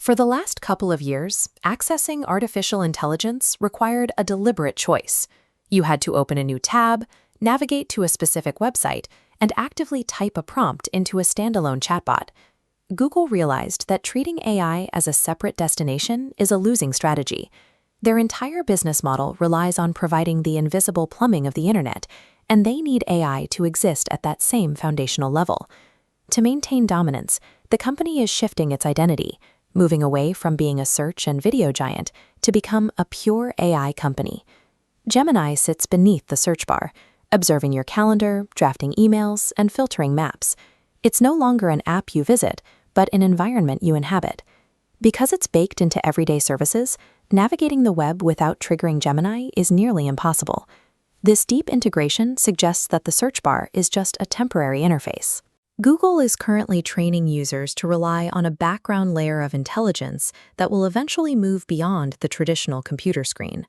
For the last couple of years, accessing artificial intelligence required a deliberate choice. You had to open a new tab, navigate to a specific website, and actively type a prompt into a standalone chatbot. Google realized that treating AI as a separate destination is a losing strategy. Their entire business model relies on providing the invisible plumbing of the internet, and they need AI to exist at that same foundational level. To maintain dominance, the company is shifting its identity, moving away from being a search and video giant to become a pure AI company. Gemini sits beneath the search bar, observing your calendar, drafting emails, and filtering maps. It's no longer an app you visit, but an environment you inhabit. Because it's baked into everyday services, navigating the web without triggering Gemini is nearly impossible. This deep integration suggests that the search bar is just a temporary interface. Google is currently training users to rely on a background layer of intelligence that will eventually move beyond the traditional computer screen.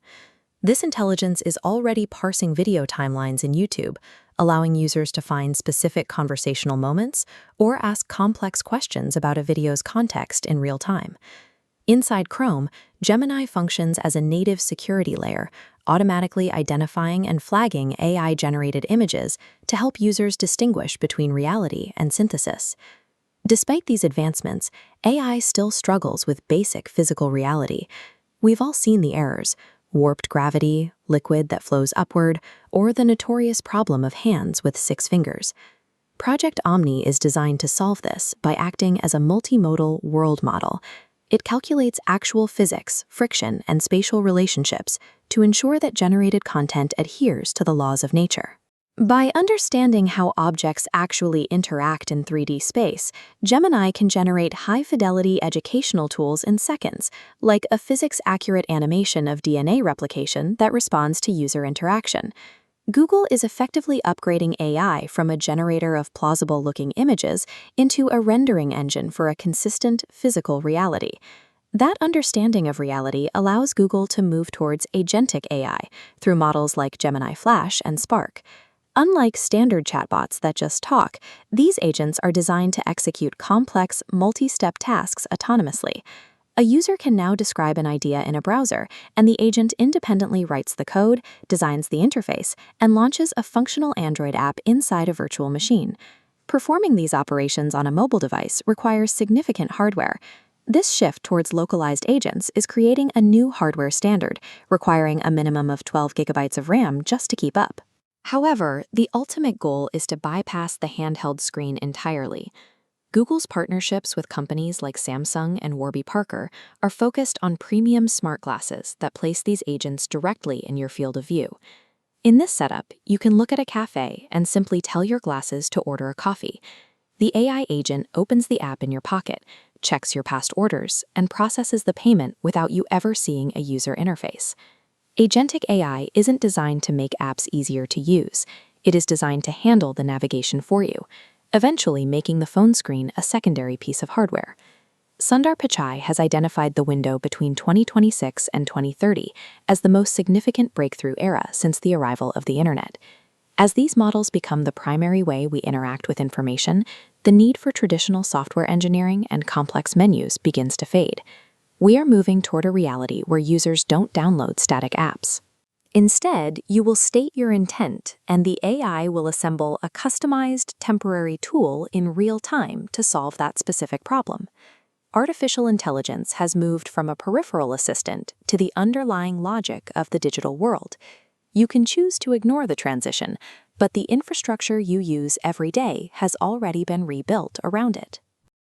This intelligence is already parsing video timelines in YouTube, allowing users to find specific conversational moments or ask complex questions about a video's context in real time. Inside Chrome, Gemini functions as a native security layer, automatically identifying and flagging AI-generated images to help users distinguish between reality and synthesis. Despite these advancements, AI still struggles with basic physical reality. We've all seen the errors: warped gravity, liquid that flows upward, or the notorious problem of hands with 6 fingers. Project Omni is designed to solve this by acting as a multimodal world model. It calculates actual physics, friction, and spatial relationships to ensure that generated content adheres to the laws of nature. By understanding how objects actually interact in 3D space, Gemini can generate high-fidelity educational tools in seconds, like a physics-accurate animation of DNA replication that responds to user interaction. Google is effectively upgrading AI from a generator of plausible-looking images into a rendering engine for a consistent physical reality. That understanding of reality allows Google to move towards Agentic AI through models like Gemini Flash and Spark. Unlike standard chatbots that just talk, these agents are designed to execute complex, multi-step tasks autonomously. A user can now describe an idea in a browser, and the agent independently writes the code, designs the interface, and launches a functional Android app inside a virtual machine. Performing these operations on a mobile device requires significant hardware. This shift towards localized agents is creating a new hardware standard, requiring a minimum of 12 gigabytes of RAM just to keep up. However, the ultimate goal is to bypass the handheld screen entirely. Google's partnerships with companies like Samsung and Warby Parker are focused on premium smart glasses that place these agents directly in your field of view. In this setup, you can look at a cafe and simply tell your glasses to order a coffee. The AI agent opens the app in your pocket, checks your past orders, and processes the payment without you ever seeing a user interface. Agentic AI isn't designed to make apps easier to use. It is designed to handle the navigation for you, eventually making the phone screen a secondary piece of hardware. Sundar Pichai has identified the window between 2026 and 2030 as the most significant breakthrough era since the arrival of the internet. As these models become the primary way we interact with information, the need for traditional software engineering and complex menus begins to fade. We are moving toward a reality where users don't download static apps. Instead, you will state your intent, and the AI will assemble a customized temporary tool in real time to solve that specific problem. Artificial intelligence has moved from a peripheral assistant to the underlying logic of the digital world. You can choose to ignore the transition, but the infrastructure you use every day has already been rebuilt around it.